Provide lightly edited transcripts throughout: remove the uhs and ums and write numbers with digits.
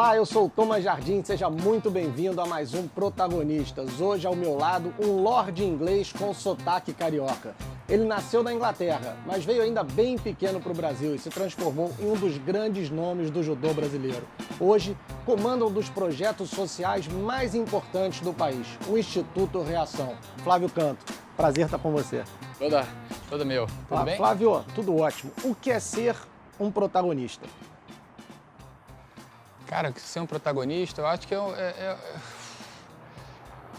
Olá, eu sou o Thomas Jardim, seja muito bem-vindo a mais um Protagonistas. Hoje ao meu lado, um lorde inglês com sotaque carioca. Ele nasceu na Inglaterra, mas veio ainda bem pequeno para o Brasil e se transformou em um dos grandes nomes do judô brasileiro. Hoje, comanda um dos projetos sociais mais importantes do país, o Instituto Reação. Flávio Canto, prazer estar com você. Todo meu. Tudo bem? Flávio, tudo ótimo. O que é ser um protagonista? Cara, ser um protagonista, eu acho que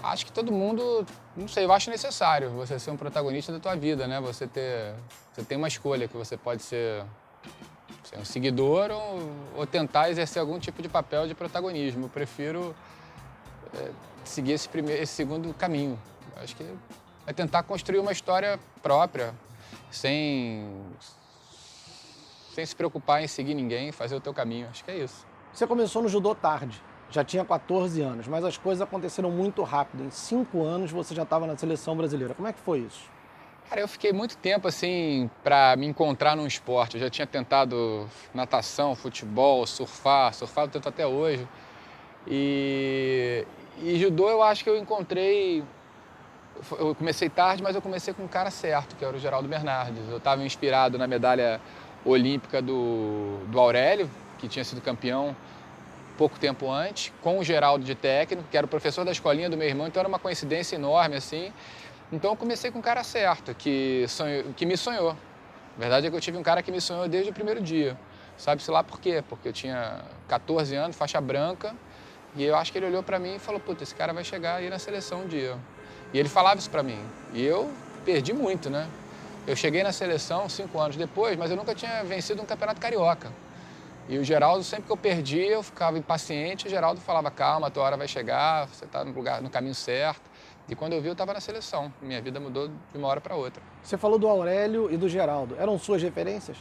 acho que todo mundo, não sei, eu acho necessário você ser um protagonista da tua vida, né? Você tem uma escolha, que você pode ser um seguidor ou tentar exercer algum tipo de papel de protagonismo. Eu prefiro seguir esse segundo caminho. Eu acho que é tentar construir uma história própria, sem se preocupar em seguir ninguém, fazer o teu caminho. Acho que é isso. Você começou no judô tarde, já tinha 14 anos, mas as coisas aconteceram muito rápido. Em 5 anos você já estava na seleção brasileira. Como é que foi isso? Cara, eu fiquei muito tempo assim para me encontrar num esporte. Eu já tinha tentado natação, futebol, surfar eu tento até hoje. E judô eu acho que eu encontrei. Eu comecei tarde, mas eu comecei com o cara certo, que era o Geraldo Bernardes. Eu estava inspirado na medalha olímpica do Aurélio, que tinha sido campeão pouco tempo antes, com o Geraldo de técnico, que era o professor da escolinha do meu irmão, então era uma coincidência enorme, assim. Então eu comecei com o cara certo, que me sonhou. A verdade é que eu tive um cara que me sonhou desde o primeiro dia. Sabe-se lá por quê? Porque eu tinha 14 anos, faixa branca, e eu acho que ele olhou para mim e falou, puta, esse cara vai chegar aí na seleção um dia. E ele falava isso para mim. E eu perdi muito, né? Eu cheguei na seleção 5 anos depois, mas eu nunca tinha vencido um campeonato carioca. E o Geraldo, sempre que eu perdia, eu ficava impaciente. O Geraldo falava, calma, a tua hora vai chegar, você está no caminho certo. E quando eu vi, eu estava na seleção. Minha vida mudou de uma hora para outra. Você falou do Aurélio e do Geraldo. Eram suas referências?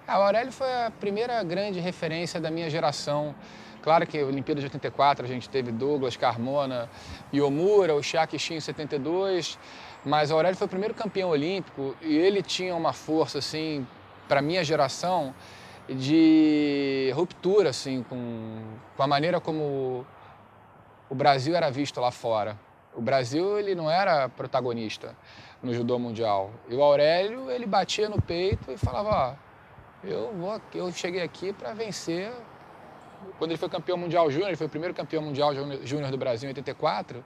O Aurélio foi a primeira grande referência da minha geração. Claro que a Olimpíada de 84 a gente teve Douglas, Carmona, Yomura, o Chiaki Shin em 72. Mas o Aurélio foi o primeiro campeão olímpico e ele tinha uma força, assim, para a minha geração, de ruptura, assim, com a maneira como o Brasil era visto lá fora. O Brasil, ele não era protagonista no judô mundial. E o Aurélio, ele batia no peito e falava, ó, eu cheguei aqui para vencer. Quando ele foi campeão mundial júnior, ele foi o primeiro campeão mundial júnior do Brasil em 84,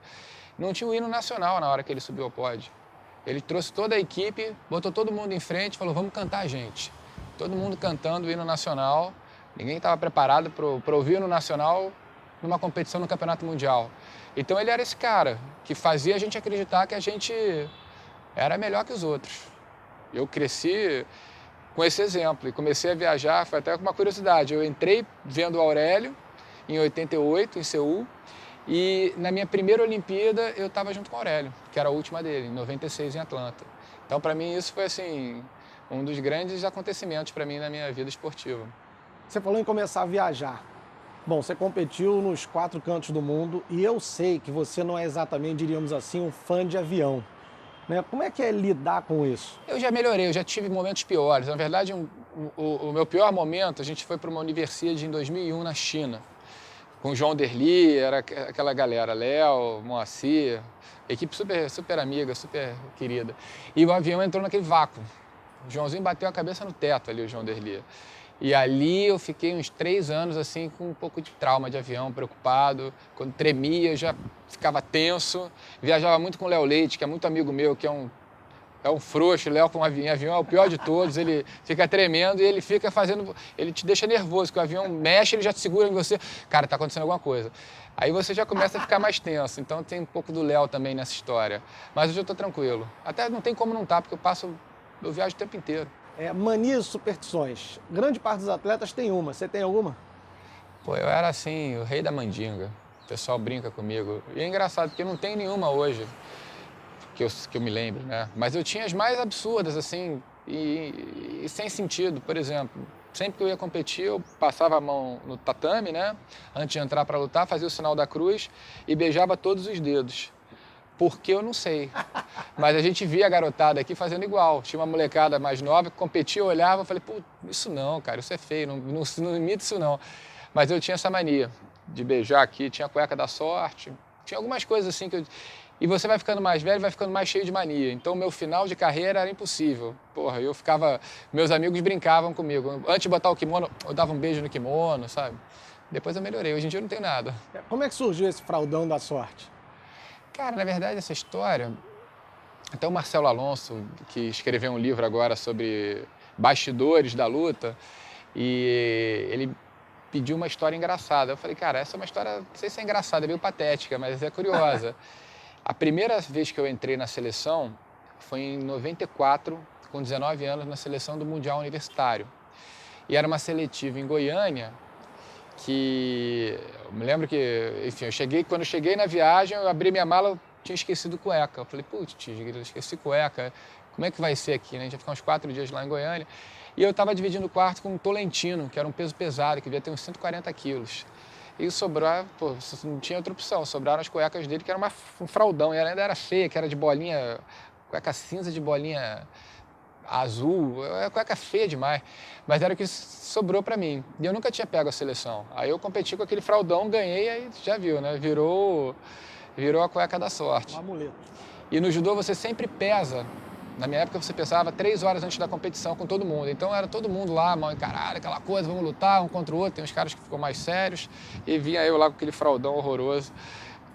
não tinha o hino nacional na hora que ele subiu ao pódio. Ele trouxe toda a equipe, botou todo mundo em frente e falou, vamos cantar, gente. Todo mundo cantando o hino nacional, ninguém estava preparado para ouvir o hino nacional numa competição no Campeonato Mundial. Então ele era esse cara que fazia a gente acreditar que a gente era melhor que os outros. Eu cresci com esse exemplo e comecei a viajar, foi até uma curiosidade. Eu entrei vendo o Aurélio em 88, em Seul, e na minha primeira Olimpíada eu estava junto com o Aurélio, que era a última dele, em 96 em Atlanta. Então para mim isso foi assim, um dos grandes acontecimentos para mim na minha vida esportiva. Você falou em começar a viajar. Bom, você competiu nos 4 cantos do mundo e eu sei que você não é exatamente, diríamos assim, um fã de avião, né? Como é que é lidar com isso? Eu já melhorei, eu já tive momentos piores. Na verdade, o meu pior momento, a gente foi para uma universidade em 2001 na China, com o João Derli, era aquela galera, Léo, Moacir, equipe super amiga, super querida. E o avião entrou naquele vácuo. O Joãozinho bateu a cabeça no teto ali, o João Derli. E ali eu fiquei uns 3 anos assim com um pouco de trauma de avião, preocupado. Quando tremia, eu já ficava tenso. Viajava muito com o Léo Leite, que é muito amigo meu, que é um frouxo. O Léo com avião é o pior de todos. Ele fica tremendo e ele fica fazendo... Ele te deixa nervoso, porque o avião mexe, ele já te segura em você. Cara, tá acontecendo alguma coisa. Aí você já começa a ficar mais tenso. Então tem um pouco do Léo também nessa história. Mas hoje eu tô tranquilo. Até não tem como não estar, porque eu viajo o tempo inteiro. Manias e superstições. Grande parte dos atletas tem uma. Você tem alguma? Pô, eu era assim, o rei da mandinga. O pessoal brinca comigo. E é engraçado, porque não tem nenhuma hoje que eu me lembre, né? Mas eu tinha as mais absurdas, assim, e sem sentido. Por exemplo, sempre que eu ia competir, eu passava a mão no tatame, né? Antes de entrar para lutar, fazia o sinal da cruz e beijava todos os dedos. Porque eu não sei. Mas a gente via a garotada aqui fazendo igual. Tinha uma molecada mais nova que competia, eu olhava e falei, pô, isso não, cara, isso é feio, não imita isso não. Mas eu tinha essa mania de beijar aqui, tinha a cueca da sorte, tinha algumas coisas assim que eu... E você vai ficando mais velho, vai ficando mais cheio de mania. Então, meu final de carreira era impossível. Porra, eu ficava... Meus amigos brincavam comigo. Antes de botar o kimono, eu dava um beijo no kimono, sabe? Depois eu melhorei. Hoje em dia eu não tenho nada. Como é que surgiu esse fraldão da sorte? Cara, na verdade, essa história... Até o Marcelo Alonso, que escreveu um livro agora sobre bastidores da luta, e ele pediu uma história engraçada. Eu falei, cara, essa é uma história, não sei se é engraçada, é meio patética, mas é curiosa. A primeira vez que eu entrei na seleção foi em 94, com 19 anos, na seleção do Mundial Universitário. E era uma seletiva em Goiânia, que eu me lembro que, enfim, quando eu cheguei na viagem, eu abri minha mala, eu tinha esquecido cueca. Eu falei, putz, eu esqueci cueca, como é que vai ser aqui, né? A gente ia ficar uns 4 dias lá em Goiânia. E eu estava dividindo o quarto com um Tolentino, que era um peso pesado, que devia ter uns 140 quilos. E sobrou, pô, não tinha outra opção, sobraram as cuecas dele, que era um fraldão, e ela ainda era feia, que era de bolinha, cueca cinza de bolinha azul, é cueca feia demais, mas era o que sobrou para mim. E eu nunca tinha pego a seleção. Aí eu competi com aquele fraldão, ganhei, aí já viu, né? Virou a cueca da sorte. Um amuleto. E no judô você sempre pesa. Na minha época você pesava 3 horas antes da competição com todo mundo. Então era todo mundo lá, mal encarado, aquela coisa, vamos lutar um contra o outro. Tem uns caras que ficam mais sérios. E vinha eu lá com aquele fraldão horroroso,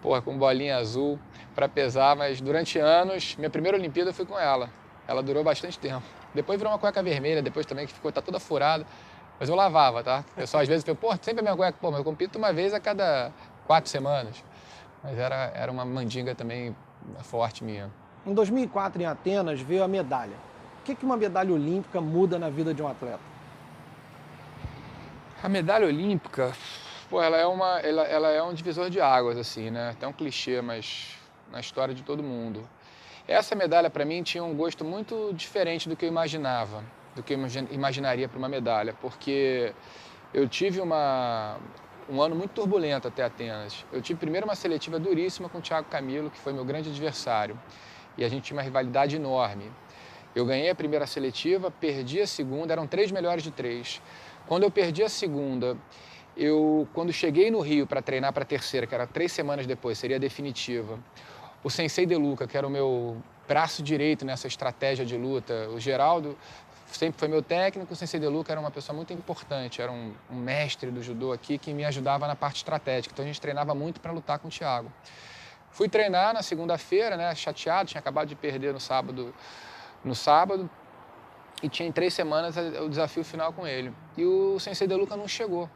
porra, com bolinha azul para pesar. Mas durante anos, minha primeira Olimpíada foi com ela. Ela durou bastante tempo. Depois virou uma cueca vermelha, depois também, que tá toda furada. Mas eu lavava, tá? O pessoal às vezes fala, pô, sempre a minha cueca. Pô, mas eu compito uma vez a cada 4 semanas. Mas era uma mandinga também forte minha. Em 2004, em Atenas, veio a medalha. O que uma medalha olímpica muda na vida de um atleta? A medalha olímpica, pô, ela é um divisor de águas, assim, né? Até um clichê, mas na história de todo mundo. Essa medalha, para mim, tinha um gosto muito diferente do que eu imaginava, do que eu imaginaria para uma medalha, porque eu tive um ano muito turbulento até Atenas. Eu tive primeiro uma seletiva duríssima com o Thiago Camilo, que foi meu grande adversário, e a gente tinha uma rivalidade enorme. Eu ganhei a primeira seletiva, perdi a segunda, eram 3 melhores de 3. Quando eu perdi a segunda, quando cheguei no Rio para treinar para a terceira, que era 3 semanas depois, seria a definitiva, o Sensei De Luca, que era o meu braço direito nessa estratégia de luta, o Geraldo sempre foi meu técnico, o Sensei De Luca era uma pessoa muito importante, era um mestre do judô aqui que me ajudava na parte estratégica, então a gente treinava muito para lutar com o Thiago. Fui treinar na segunda-feira, né, chateado, tinha acabado de perder no sábado, e tinha em 3 semanas o desafio final com ele. E o Sensei De Luca não chegou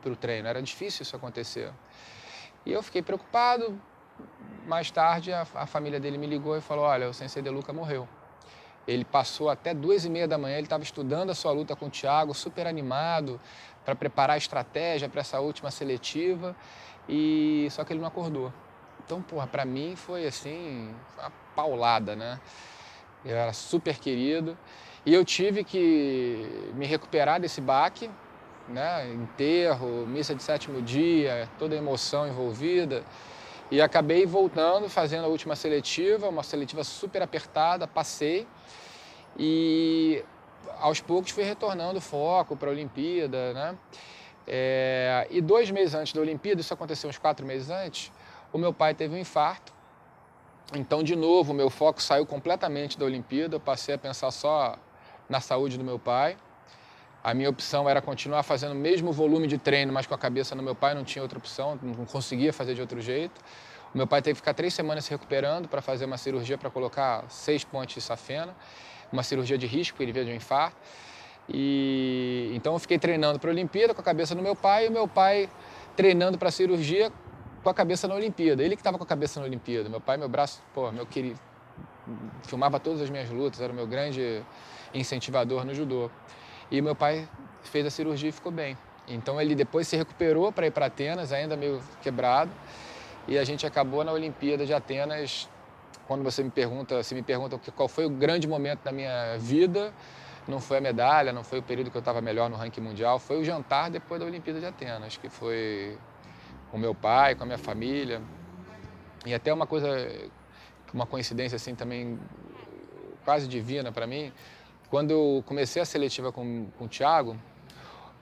para o treino, era difícil isso acontecer. E eu fiquei preocupado. Mais tarde, a família dele me ligou e falou, olha, o Sensei De Luca morreu. Ele passou até 2h30 da manhã, ele estava estudando a sua luta com o Thiago, super animado, para preparar a estratégia para essa última seletiva, e só que ele não acordou. Então, porra, para mim foi assim, uma paulada, né? Eu era super querido, e eu tive que me recuperar desse baque, né? Enterro, missa de 7º dia, toda a emoção envolvida. E acabei voltando, fazendo a última seletiva, uma seletiva super apertada, passei. E aos poucos fui retornando o foco para a Olimpíada, né? E 2 meses antes da Olimpíada, isso aconteceu uns 4 meses antes, o meu pai teve um infarto. Então, de novo, o meu foco saiu completamente da Olimpíada, eu passei a pensar só na saúde do meu pai. A minha opção era continuar fazendo o mesmo volume de treino, mas com a cabeça no meu pai, não tinha outra opção, não conseguia fazer de outro jeito. O meu pai teve que ficar 3 semanas se recuperando para fazer uma cirurgia para colocar 6 pontes de safena, uma cirurgia de risco, ele veio de um infarto. Então eu fiquei treinando para a Olimpíada com a cabeça no meu pai, e o meu pai treinando para a cirurgia com a cabeça na Olimpíada. Ele que estava com a cabeça na Olimpíada. Meu pai, meu braço, pô, meu querido, filmava todas as minhas lutas, era o meu grande incentivador no judô. E meu pai fez a cirurgia e ficou bem. Então ele depois se recuperou para ir para Atenas, ainda meio quebrado. E a gente acabou na Olimpíada de Atenas. Quando se me pergunta qual foi o grande momento da minha vida, não foi a medalha, não foi o período que eu estava melhor no ranking mundial, foi o jantar depois da Olimpíada de Atenas, que foi com meu pai, com a minha família. E até uma coincidência assim também quase divina para mim. Quando eu comecei a seletiva com o Thiago,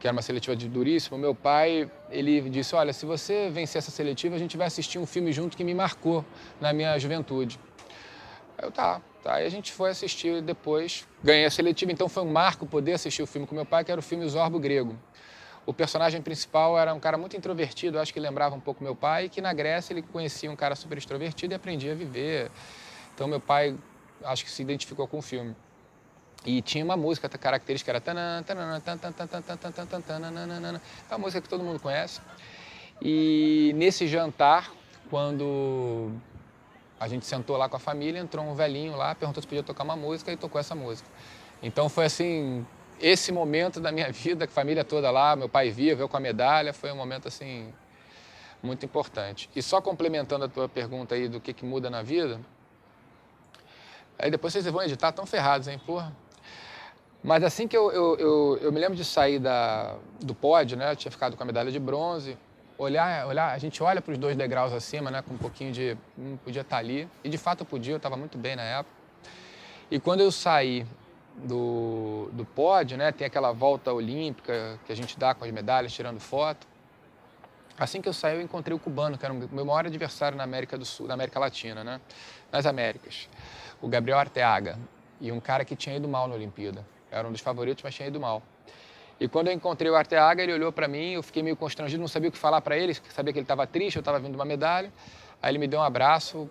que era uma seletiva de duríssimo, meu pai, ele disse, olha, se você vencer essa seletiva, a gente vai assistir um filme junto que me marcou na minha juventude. Aí eu, tá. Aí a gente foi assistir e depois ganhei a seletiva, então foi um marco poder assistir o filme com meu pai, que era o filme Zorbo Grego. O personagem principal era um cara muito introvertido, acho que lembrava um pouco meu pai, que na Grécia ele conhecia um cara super extrovertido e aprendia a viver. Então meu pai, acho que se identificou com o filme. E tinha uma música característica, era é uma música que todo mundo conhece. E nesse jantar, quando a gente sentou lá com a família, entrou um velhinho lá, perguntou se podia tocar uma música e tocou essa música. Então foi assim, esse momento da minha vida, com a família toda lá, meu pai vivo, eu com a medalha, foi um momento assim muito importante. E só complementando a tua pergunta aí do que muda na vida, aí depois vocês vão editar, tão ferrados, hein, porra. Mas assim que eu me lembro de sair do pódio, né? Eu tinha ficado com a medalha de bronze. Olhar, a gente olha para os 2 degraus acima, né? Com um pouquinho de... podia estar ali. E de fato eu podia, eu estava muito bem na época. E quando eu saí do pódio, né? Tem aquela volta olímpica que a gente dá com as medalhas, tirando foto. Assim que eu saí, eu encontrei o cubano, que era o meu maior adversário na América do Sul, na América Latina, né? Nas Américas. O Gabriel Arteaga. E um cara que tinha ido mal na Olimpíada. Era um dos favoritos, mas tinha ido mal. E quando eu encontrei o Arteaga, ele olhou para mim, eu fiquei meio constrangido, não sabia o que falar para ele, sabia que ele estava triste, eu estava vindo uma medalha. Aí ele me deu um abraço,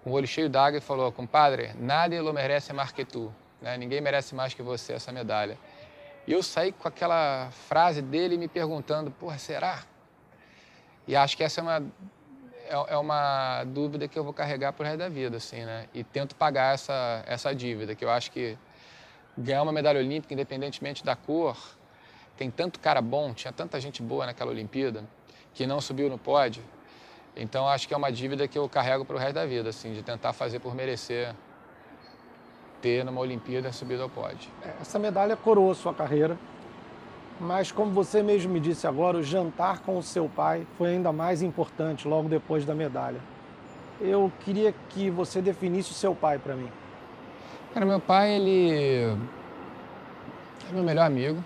com o olho cheio d'água, e falou, compadre, nadie lo merece mais que tu. Né? Ninguém merece mais que você essa medalha. E eu saí com aquela frase dele me perguntando, porra, será? E acho que essa é uma dúvida que eu vou carregar pro resto da vida, assim, né? E tento pagar essa dívida, que eu acho que ganhar uma medalha olímpica, independentemente da cor, tem tanto cara bom, tinha tanta gente boa naquela Olimpíada, que não subiu no pódio. Então, acho que é uma dívida que eu carrego para o resto da vida, assim, de tentar fazer por merecer ter numa Olimpíada subido ao pódio. Essa medalha coroou sua carreira, mas como você mesmo me disse agora, o jantar com o seu pai foi ainda mais importante logo depois da medalha. Eu queria que você definisse o seu pai para mim. Cara, meu pai, ele é meu melhor amigo.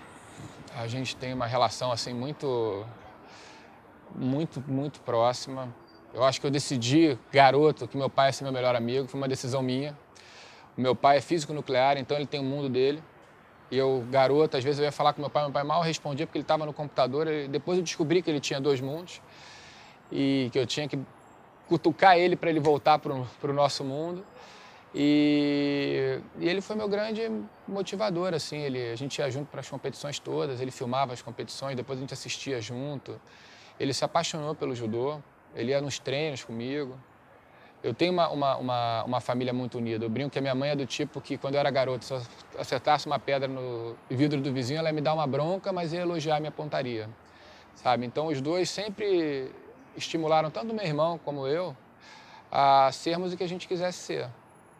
A gente tem uma relação, assim, muito próxima. Eu acho que eu decidi, garoto, que meu pai ia ser meu melhor amigo. Foi uma decisão minha. O meu pai é físico nuclear, então ele tem o mundo dele. E eu, garoto, às vezes eu ia falar com meu pai mal respondia porque ele estava no computador. Depois eu descobri que ele tinha 2 mundos e que eu tinha que cutucar ele para ele voltar para o nosso mundo. E ele foi meu grande motivador, assim, a gente ia junto para as competições todas, ele filmava as competições, depois a gente assistia junto. Ele se apaixonou pelo judô, ele ia nos treinos comigo. Eu tenho uma família muito unida. Eu brinco que a minha mãe é do tipo que, quando eu era garoto, se eu acertasse uma pedra no vidro do vizinho, ela ia me dar uma bronca, mas ia elogiar a minha pontaria, sabe? Então, os dois sempre estimularam, tanto meu irmão como eu, a sermos o que a gente quisesse ser.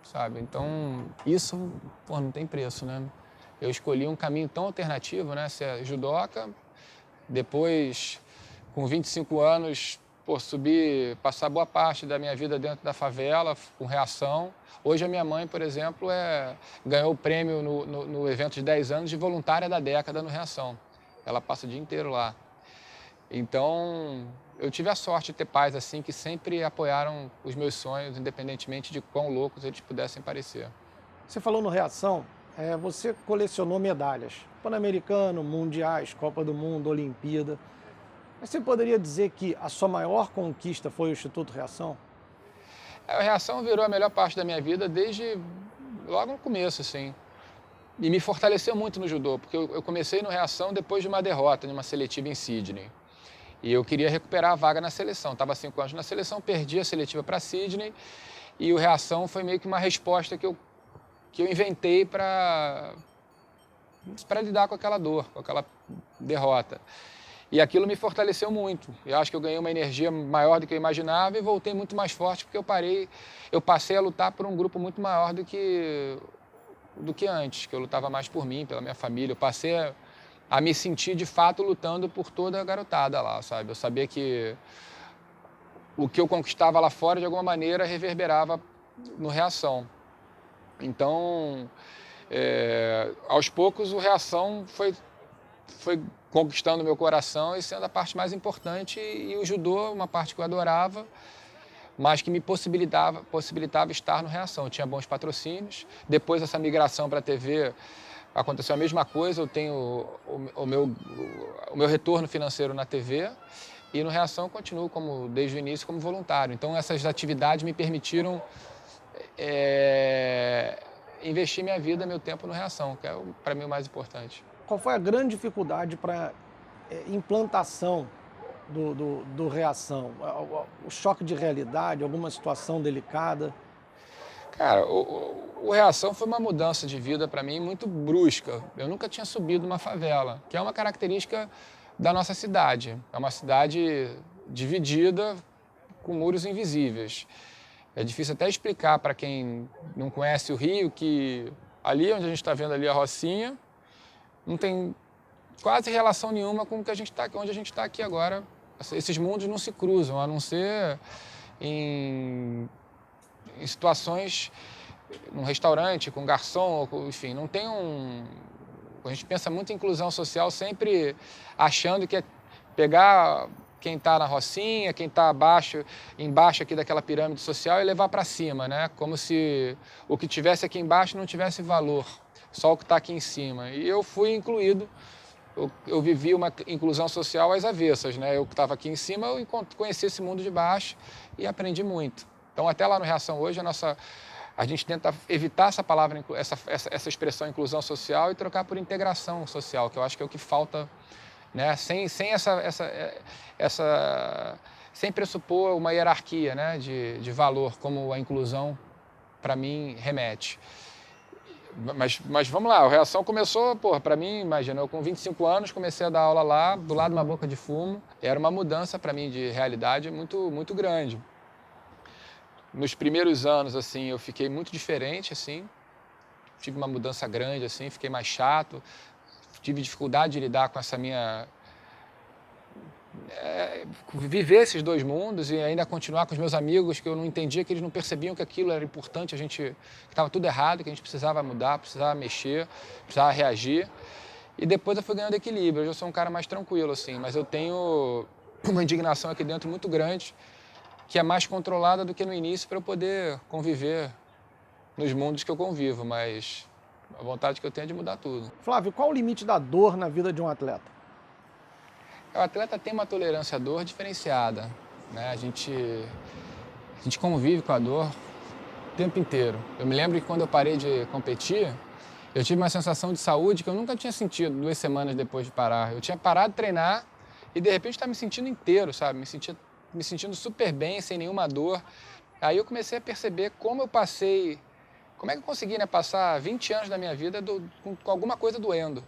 Sabe? Então, isso, pô, não tem preço, né? Eu escolhi um caminho tão alternativo, né? Ser judoca, depois, com 25 anos, pô, passar boa parte da minha vida dentro da favela, com reação. Hoje a minha mãe, por exemplo, ganhou o prêmio no evento de 10 anos de voluntária da década no Reação. Ela passa o dia inteiro lá. Então, eu tive a sorte de ter pais assim que sempre apoiaram os meus sonhos, independentemente de quão loucos eles pudessem parecer. Você falou no Reação, você colecionou medalhas, Pan-Americano, Mundiais, Copa do Mundo, Olimpíada. Mas você poderia dizer que a sua maior conquista foi o Instituto Reação? A Reação virou a melhor parte da minha vida desde logo no começo, assim. E me fortaleceu muito no judô, porque eu comecei no Reação depois de uma derrota, numa seletiva em Sydney. E eu queria recuperar a vaga na seleção. Estava 5 anos na seleção, perdi a seletiva para Sydney e o Reação foi meio que uma resposta que eu inventei para lidar com aquela dor, com aquela derrota. E aquilo me fortaleceu muito. Eu acho que eu ganhei uma energia maior do que eu imaginava e voltei muito mais forte porque eu passei a lutar por um grupo muito maior do que antes, que eu lutava mais por mim, pela minha família. Eu passei a me sentir, de fato, lutando por toda a garotada lá, sabe? Eu sabia que o que eu conquistava lá fora, de alguma maneira, reverberava no Reação. Então, aos poucos, o Reação foi conquistando meu coração e sendo a parte mais importante. E o judô, uma parte que eu adorava, mas que me possibilitava estar no Reação. Eu tinha bons patrocínios. Depois dessa migração para a TV, aconteceu a mesma coisa. Eu tenho o meu retorno financeiro na TV e no Reação eu continuo, desde o início, como voluntário. Então, essas atividades me permitiram investir minha vida, meu tempo no Reação, que é, para mim, o mais importante. Qual foi a grande dificuldade para implantação do Reação? O choque de realidade, alguma situação delicada? Cara, o Reação foi uma mudança de vida para mim muito brusca. Eu nunca tinha subido uma favela, que é uma característica da nossa cidade. É uma cidade dividida com muros invisíveis. É difícil até explicar para quem não conhece o Rio que ali onde a gente está vendo ali a Rocinha não tem quase relação nenhuma com o que onde a gente está aqui agora. Esses mundos não se cruzam, a não ser em situações, num restaurante, com garçom, enfim, não tem A gente pensa muito em inclusão social sempre achando que é pegar quem está na Rocinha, quem está embaixo aqui daquela pirâmide social e levar para cima, né? Como se o que tivesse aqui embaixo não tivesse valor, só o que está aqui em cima. E eu fui incluído. Eu vivi uma inclusão social às avessas, né? Eu que estava aqui em cima, eu conheci esse mundo de baixo e aprendi muito. Então, até lá no Reação hoje, a gente tenta evitar essa palavra, essa expressão inclusão social e trocar por integração social, que eu acho que é o que falta, né? Sem pressupor uma hierarquia, né? de valor, como a inclusão, para mim, remete. Mas vamos lá, a Reação começou, para mim, imagina, eu com 25 anos comecei a dar aula lá, do lado de uma boca de fumo. Era uma mudança para mim de realidade muito, muito grande. Nos primeiros anos, assim, eu fiquei muito diferente, assim, tive uma mudança grande, assim, fiquei mais chato, tive dificuldade de lidar com essa minha... viver esses dois mundos e ainda continuar com os meus amigos, que eu não entendia, que eles não percebiam que aquilo era importante, que estava tudo errado, que a gente precisava mudar, precisava mexer, precisava reagir. E depois eu fui ganhando equilíbrio. Hoje eu sou um cara mais tranquilo, assim, mas eu tenho uma indignação aqui dentro muito grande, que é mais controlada do que no início para eu poder conviver nos mundos que eu convivo, mas a vontade que eu tenho é de mudar tudo. Flávio, qual o limite da dor na vida de um atleta? O atleta tem uma tolerância à dor diferenciada, né? A gente convive com a dor o tempo inteiro. Eu me lembro que quando eu parei de competir, eu tive uma sensação de saúde que eu nunca tinha sentido 2 semanas depois de parar. Eu tinha parado de treinar e de repente estava me sentindo inteiro, sabe? Me sentindo super bem, sem nenhuma dor. Aí eu comecei a perceber como é que eu consegui, né, passar 20 anos da minha vida com alguma coisa doendo.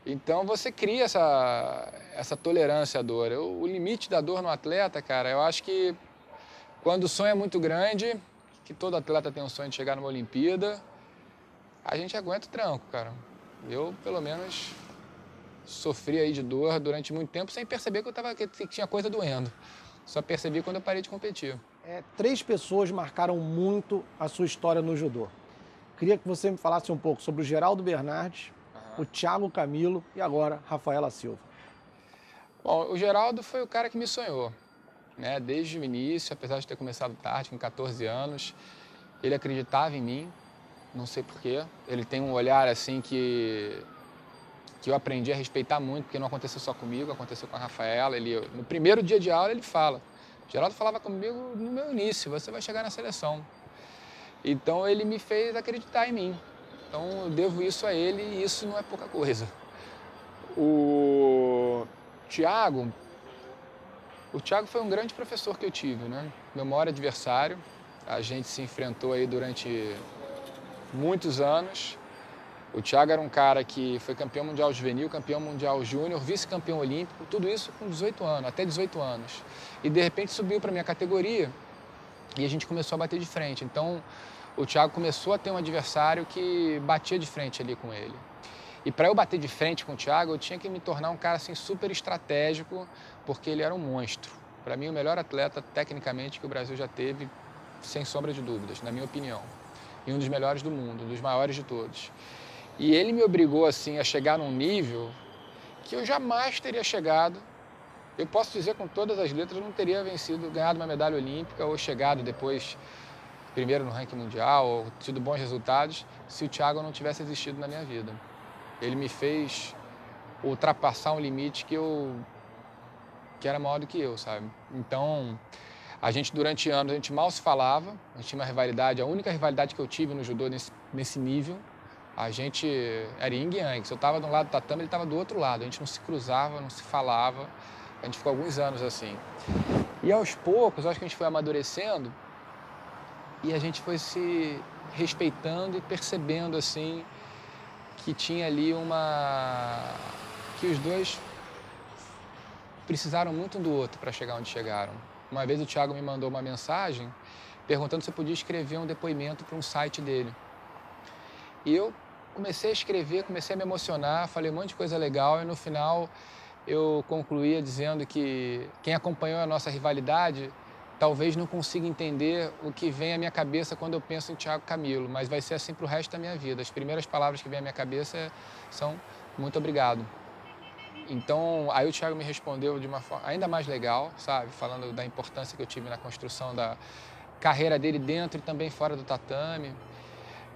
Então você cria essa tolerância à dor. O limite da dor no atleta, cara, eu acho que quando o sonho é muito grande, que todo atleta tem um sonho de chegar numa Olimpíada, a gente aguenta o tranco, cara. Eu, pelo menos, sofri aí de dor durante muito tempo sem perceber que tinha coisa doendo. Só percebi quando eu parei de competir. 3 pessoas marcaram muito a sua história no judô. Queria que você me falasse um pouco sobre o Geraldo Bernardes, o Thiago Camilo e agora Rafaela Silva. Bom, o Geraldo foi o cara que me sonhou, né? Desde o início, apesar de ter começado tarde, com 14 anos, ele acreditava em mim, não sei porquê. Ele tem um olhar assim que eu aprendi a respeitar muito, porque não aconteceu só comigo, aconteceu com a Rafaela. No primeiro dia de aula ele fala, o Geraldo falava comigo no meu início, você vai chegar na seleção. Então ele me fez acreditar em mim. Então eu devo isso a ele e isso não é pouca coisa. O Thiago foi um grande professor que eu tive, né? Meu maior adversário. A gente se enfrentou aí durante muitos anos. O Thiago era um cara que foi campeão mundial juvenil, campeão mundial júnior, vice-campeão olímpico, tudo isso com 18 anos, até 18 anos. E de repente subiu para a minha categoria e a gente começou a bater de frente. Então o Thiago começou a ter um adversário que batia de frente ali com ele. E para eu bater de frente com o Thiago, eu tinha que me tornar um cara assim, super estratégico, porque ele era um monstro. Para mim, o melhor atleta, tecnicamente, que o Brasil já teve, sem sombra de dúvidas, na minha opinião. E um dos melhores do mundo, um dos maiores de todos. E ele me obrigou assim, a chegar num nível que eu jamais teria chegado. Eu posso dizer com todas as letras, eu não teria ganhado uma medalha olímpica ou chegado depois primeiro no ranking mundial ou tido bons resultados se o Thiago não tivesse existido na minha vida. Ele me fez ultrapassar um limite que era maior do que eu, sabe? Então, a gente durante anos, a gente mal se falava, a gente tinha uma rivalidade, a única rivalidade que eu tive no judô nesse nível, a gente era yin e yang. Se eu estava de um lado do tatame, ele estava do outro lado. A gente não se cruzava, não se falava. A gente ficou alguns anos assim. E aos poucos, acho que a gente foi amadurecendo e a gente foi se respeitando e percebendo assim que tinha ali que os dois precisaram muito um do outro para chegar onde chegaram. Uma vez o Thiago me mandou uma mensagem perguntando se eu podia escrever um depoimento para um site dele. E eu comecei a escrever, comecei a me emocionar, falei um monte de coisa legal e no final eu concluía dizendo que quem acompanhou a nossa rivalidade talvez não consiga entender o que vem à minha cabeça quando eu penso em Thiago Camilo, mas vai ser assim para o resto da minha vida. As primeiras palavras que vêm à minha cabeça são muito obrigado. Então, aí o Thiago me respondeu de uma forma ainda mais legal, sabe? Falando da importância que eu tive na construção da carreira dele dentro e também fora do tatame.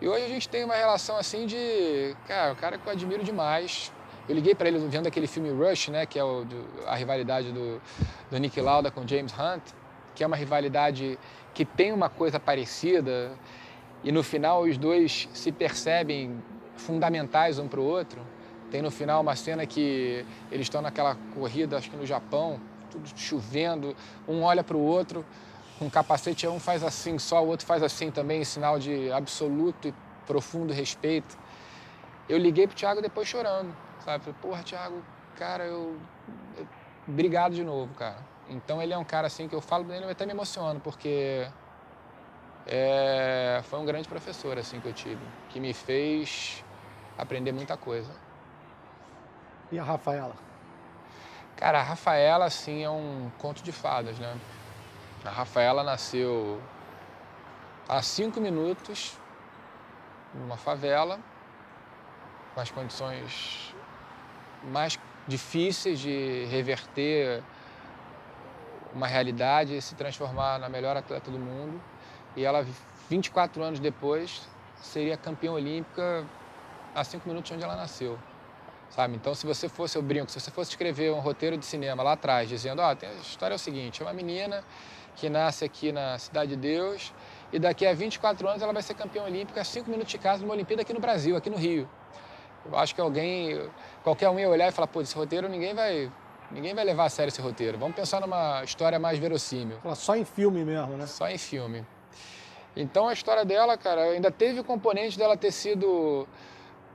E hoje a gente tem uma relação assim de, cara, o cara que eu admiro demais. Eu liguei para ele vendo aquele filme Rush, né? Que é a rivalidade do Niki Lauda com James Hunt, que é uma rivalidade que tem uma coisa parecida e no final os dois se percebem fundamentais um para o outro. Tem no final uma cena que eles estão naquela corrida, acho que no Japão, tudo chovendo, um olha para o outro, com um capacete, um faz assim só, o outro faz assim também, em sinal de absoluto e profundo respeito. Eu liguei pro Thiago depois chorando, sabe? Falei, porra, Thiago, cara, obrigado de novo, cara. Então ele é um cara assim que eu falo dele, eu até me emociono, porque foi um grande professor assim que eu tive, que me fez aprender muita coisa. E a Rafaela? Cara, a Rafaela, assim, é um conto de fadas, né? A Rafaela nasceu há 5 minutos numa favela, com as condições mais difíceis de reverter uma realidade e se transformar na melhor atleta do mundo. E ela, 24 anos depois, seria campeã olímpica a 5 minutos onde ela nasceu. Sabe? Então, se você fosse, eu brinco, se você fosse escrever um roteiro de cinema lá atrás, dizendo, a história é o seguinte, é uma menina que nasce aqui na Cidade de Deus e daqui a 24 anos ela vai ser campeã olímpica a 5 minutos de casa numa Olimpíada aqui no Brasil, aqui no Rio. Eu acho que qualquer um ia olhar e falar, pô, esse roteiro ninguém vai levar a sério esse roteiro. Vamos pensar numa história mais verossímil. Só em filme mesmo, né? Só em filme. Então, a história dela, cara, ainda teve o componente dela ter sido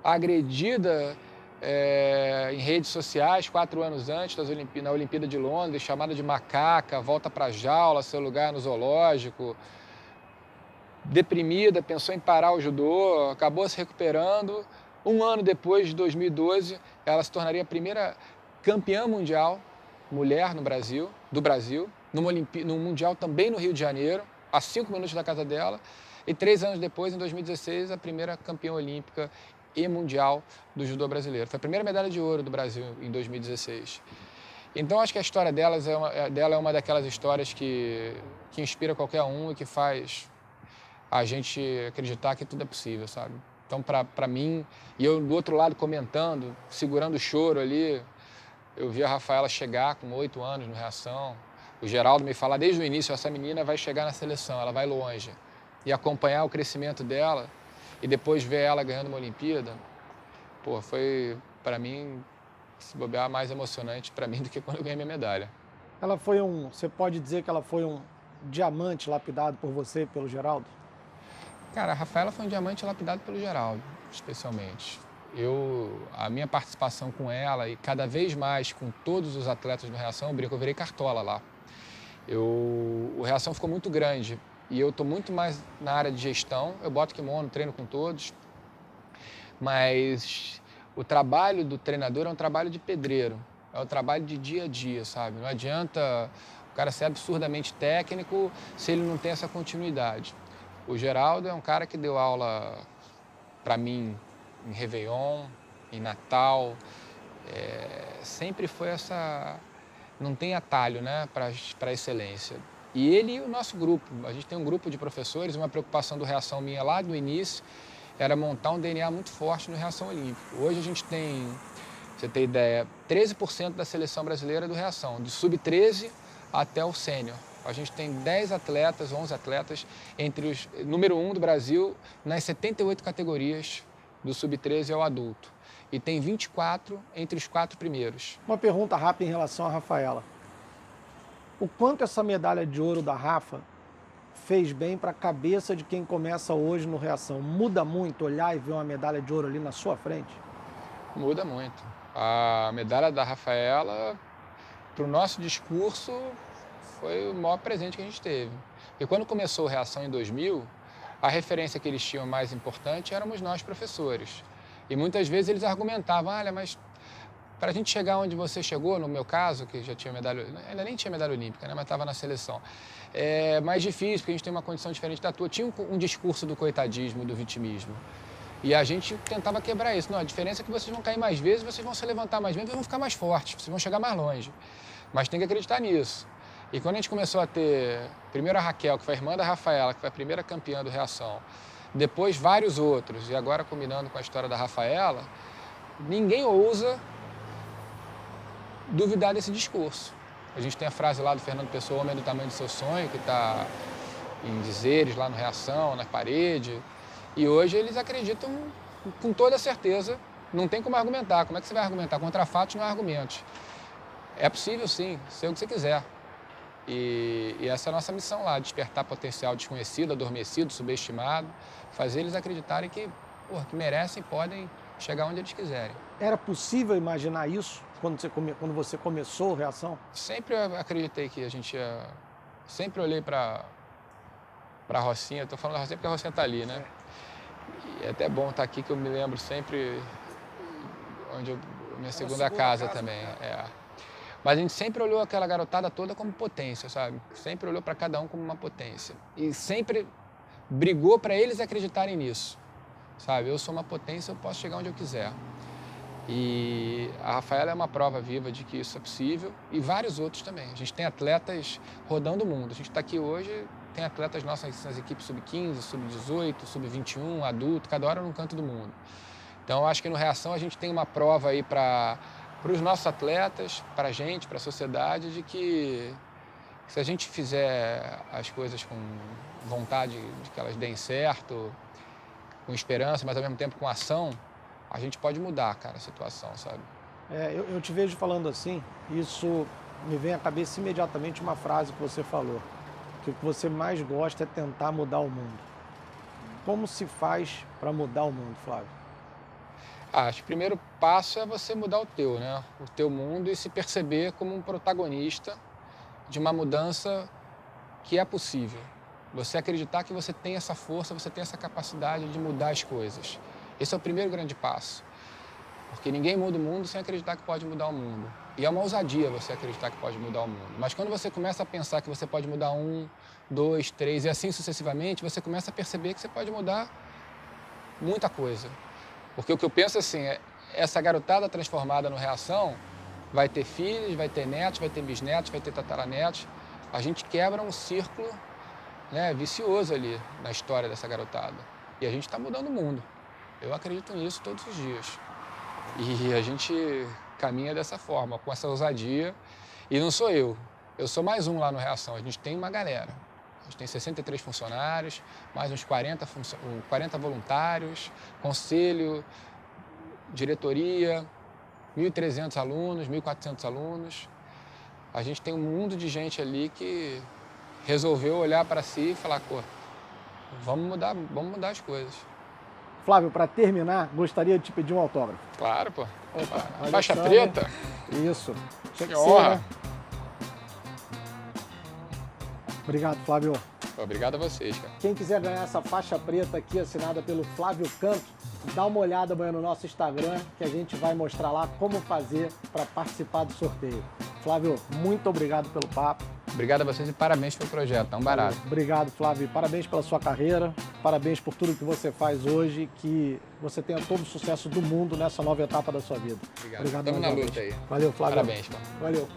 agredida em redes sociais 4 anos antes na Olimpíada de Londres, chamada de macaca, volta para a jaula, seu lugar no zoológico, deprimida, pensou em parar o judô, acabou se recuperando. 1 ano depois, de 2012, ela se tornaria a primeira campeã mundial, mulher do Brasil, num mundial também no Rio de Janeiro, a 5 minutos da casa dela, e 3 anos depois, em 2016, a primeira campeã olímpica e mundial do judô brasileiro. Foi a primeira medalha de ouro do Brasil em 2016. Então, acho que a história dela é uma daquelas histórias que inspira qualquer um e que faz a gente acreditar que tudo é possível, sabe? Então, para mim, e eu do outro lado comentando, segurando o choro ali, eu vi a Rafaela chegar com 8 anos no Reação, o Geraldo me falar desde o início, essa menina vai chegar na seleção, ela vai longe. E acompanhar o crescimento dela e depois ver ela ganhando uma Olimpíada, pô, foi, para mim, se bobear, mais emocionante para mim do que quando eu ganhei minha medalha. Você pode dizer que ela foi um diamante lapidado por você e pelo Geraldo? Cara, a Rafaela foi um diamante lapidado pelo Geraldo, especialmente. A minha participação com ela e cada vez mais com todos os atletas do Reação, eu virei cartola lá. O Reação ficou muito grande e eu estou muito mais na área de gestão. Eu boto kimono, treino com todos, mas o trabalho do treinador é um trabalho de pedreiro, é um trabalho de dia a dia, sabe? Não adianta o cara ser absurdamente técnico se ele não tem essa continuidade. O Geraldo é um cara que deu aula para mim em Réveillon, em Natal, sempre foi essa... Não tem atalho, né, para a excelência. E ele e o nosso grupo. A gente tem um grupo de professores, uma preocupação do Reação minha lá no início era montar um DNA muito forte no Reação Olímpico. Hoje a gente tem, pra você ter ideia, 13% da seleção brasileira do Reação, do sub-13 até o sênior. A gente tem 10 atletas, 11 atletas, entre os número 1 do Brasil, nas 78 categorias do sub-13 ao adulto. E tem 24 entre os 4 primeiros. Uma pergunta rápida em relação à Rafaela. O quanto essa medalha de ouro da Rafa fez bem para a cabeça de quem começa hoje no Reação? Muda muito olhar e ver uma medalha de ouro ali na sua frente? Muda muito. A medalha da Rafaela, para o nosso discurso, foi o maior presente que a gente teve. E quando começou o Reação em 2000, a referência que eles tinham mais importante éramos nós, professores. E muitas vezes eles argumentavam, olha, mas para a gente chegar onde você chegou, no meu caso, que já tinha medalha, ainda nem tinha medalha olímpica, né, mas estava na seleção, é mais difícil, porque a gente tem uma condição diferente da tua. Tinha um discurso do coitadismo, do vitimismo. E a gente tentava quebrar isso. Não, a diferença é que vocês vão cair mais vezes, vocês vão se levantar mais vezes, vocês vão ficar mais fortes, vocês vão chegar mais longe. Mas tem que acreditar nisso. E quando a gente começou a ter, primeiro a Raquel, que foi a irmã da Rafaela, que foi a primeira campeã do Reação, depois vários outros, e agora combinando com a história da Rafaela, ninguém ousa duvidar desse discurso. A gente tem a frase lá do Fernando Pessoa, homem do tamanho do seu sonho, que está em dizeres lá no Reação, na parede, e hoje eles acreditam com toda certeza, não tem como argumentar. Como é que você vai argumentar? Contra fatos não há argumentos. É possível sim, ser o que você quiser. E essa é a nossa missão lá, despertar potencial desconhecido, adormecido, subestimado, fazer eles acreditarem que merecem e podem chegar onde eles quiserem. Era possível imaginar isso quando você começou a Reação? Sempre eu acreditei que a gente ia... Sempre olhei para a Rocinha, estou falando da Rocinha porque a Rocinha está ali, né? E é até bom estar aqui, que eu me lembro sempre minha segunda casa também. Mas a gente sempre olhou aquela garotada toda como potência, sabe? Sempre olhou para cada um como uma potência. E sempre brigou para eles acreditarem nisso, sabe? Eu sou uma potência, eu posso chegar onde eu quiser. E a Rafaela é uma prova viva de que isso é possível e vários outros também. A gente tem atletas rodando o mundo. A gente está aqui hoje, tem atletas nossas nas equipes sub-15, sub-18, sub-21, adulto, cada hora num canto do mundo. Então, eu acho que no Reação a gente tem uma prova aí para os nossos atletas, para a gente, para a sociedade, de que se a gente fizer as coisas com vontade de que elas deem certo, com esperança, mas ao mesmo tempo com ação, a gente pode mudar, cara, a situação, sabe? Eu te vejo falando assim, isso me vem à cabeça imediatamente uma frase que você falou, que o que você mais gosta é tentar mudar o mundo. Como se faz para mudar o mundo, Flávio? Acho que o primeiro passo é você mudar o teu, né? O teu mundo e se perceber como um protagonista de uma mudança que é possível. Você acreditar que você tem essa força, você tem essa capacidade de mudar as coisas. Esse é o primeiro grande passo. Porque ninguém muda o mundo sem acreditar que pode mudar o mundo. E é uma ousadia você acreditar que pode mudar o mundo. Mas quando você começa a pensar que você pode mudar 1, 2, 3 e assim sucessivamente, você começa a perceber que você pode mudar muita coisa. Porque o que eu penso assim, essa garotada transformada no Reação vai ter filhos, vai ter netos, vai ter bisnetos, vai ter tataranetos. A gente quebra um círculo, né, vicioso ali na história dessa garotada. E a gente está mudando o mundo. Eu acredito nisso todos os dias. E a gente caminha dessa forma, com essa ousadia. E não sou eu sou mais um lá no Reação. A gente tem uma galera. A gente tem 63 funcionários, mais uns 40 voluntários, conselho, diretoria, 1.300 alunos, 1.400 alunos. A gente tem um mundo de gente ali que resolveu olhar para si e falar, pô, vamos mudar as coisas. Flávio, para terminar, gostaria de te pedir um autógrafo. Claro, pô. Opa, Faixa preta? Isso. Tinha que Que ser, honra. né? Obrigado, Flávio. Obrigado a vocês, cara. Quem quiser ganhar essa faixa preta aqui, assinada pelo Flávio Canto, dá uma olhada amanhã no nosso Instagram, que a gente vai mostrar lá como fazer para participar do sorteio. Flávio, muito obrigado pelo papo. Obrigado a vocês e parabéns pelo projeto, tão barato. Obrigado, Flávio. Parabéns pela sua carreira. Parabéns por tudo que você faz hoje, que você tenha todo o sucesso do mundo nessa nova etapa da sua vida. Obrigado. Obrigado Tamo mais na uma luta vez. aí. Valeu, Flávio. Parabéns, mano. Valeu.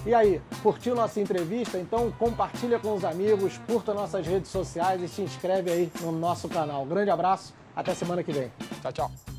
E aí, curtiu nossa entrevista? Então compartilha com os amigos, curta nossas redes sociais e se inscreve aí no nosso canal. Grande abraço, até semana que vem. Tchau, tchau.